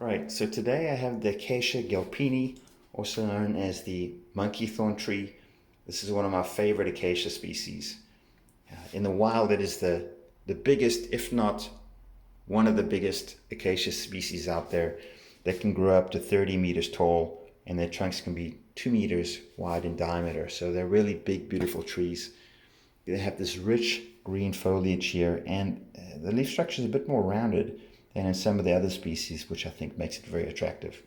Right, so today I have the Acacia Galpinii, also known as the monkey thorn tree. This is one of my favorite acacia species. In the wild, it is the biggest, if not one of the biggest acacia species out there that can grow up to 30 meters tall, and their trunks can be 2 meters wide in diameter. So they're really big, beautiful trees. They have this rich green foliage here, and the leaf structure is a bit more rounded than in some of the other species, which I think makes it very attractive.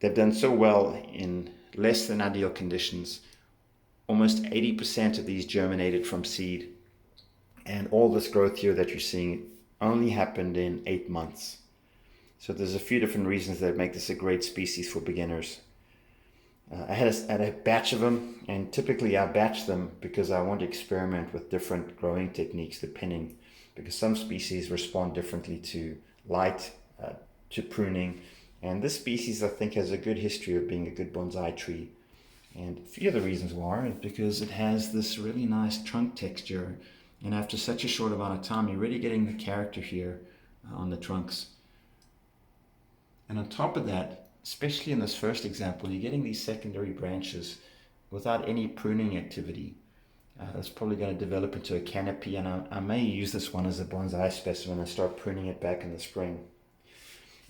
They've done so well in less than ideal conditions. Almost 80% of these germinated from seed, and all this growth here that you're seeing only happened in 8 months. So there's a few different reasons that make this a great species for beginners. I had a batch of them, and typically I batch them because I want to experiment with different growing techniques depending, because some species respond differently to light, to pruning, and this species I think has a good history of being a good bonsai tree. And a few of the reasons why is because it has this really nice trunk texture, and after such a short amount of time you're really getting the character here on the trunks. And on top of that, especially in this first example, you're getting these secondary branches without any pruning activity. It's probably going to develop into a canopy, and I may use this one as a bonsai specimen and start pruning it back in the spring.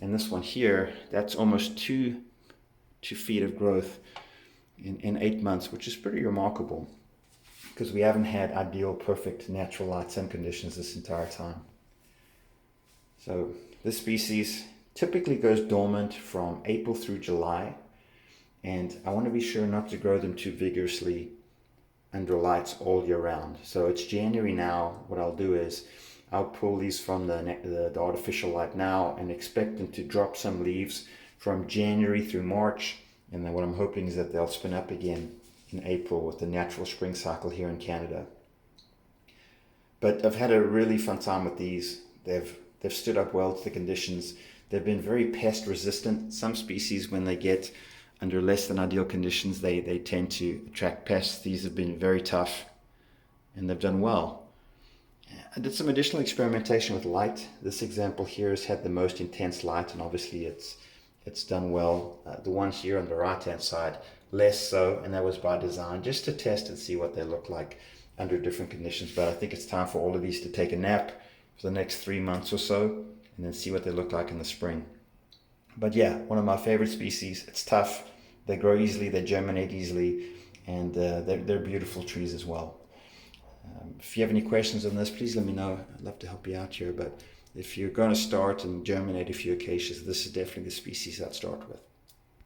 And this one here, that's almost two feet of growth in 8 months, which is pretty remarkable because we haven't had ideal, perfect, natural light sun conditions this entire time. So this species typically goes dormant from April through July, and I want to be sure not to grow them too vigorously under lights all year round. So it's January now. What I'll do is I'll pull these from the artificial light now and expect them to drop some leaves from January through March, and then what I'm hoping is that they'll spin up again in April with the natural spring cycle here in Canada. But I've had a really fun time with these. They've stood up well to the conditions. They've been very pest resistant. Some species, when they get under less than ideal conditions, they tend to attract pests. These have been very tough, and they've done well. I did some additional experimentation with light. This example here has had the most intense light, and obviously it's done well. The one here on the right hand side, less so, and that was by design, just to test and see what they look like under different conditions. But I think it's time for all of these to take a nap for the next 3 months or so, and then see what they look like in the spring. But yeah, one of my favorite species. It's tough, they grow easily, they germinate easily, and they're beautiful trees as well. If you have any questions on this, please let me know. I'd love to help you out here, but if you're going to start and germinate a few acacias, this is definitely the species I'd start with.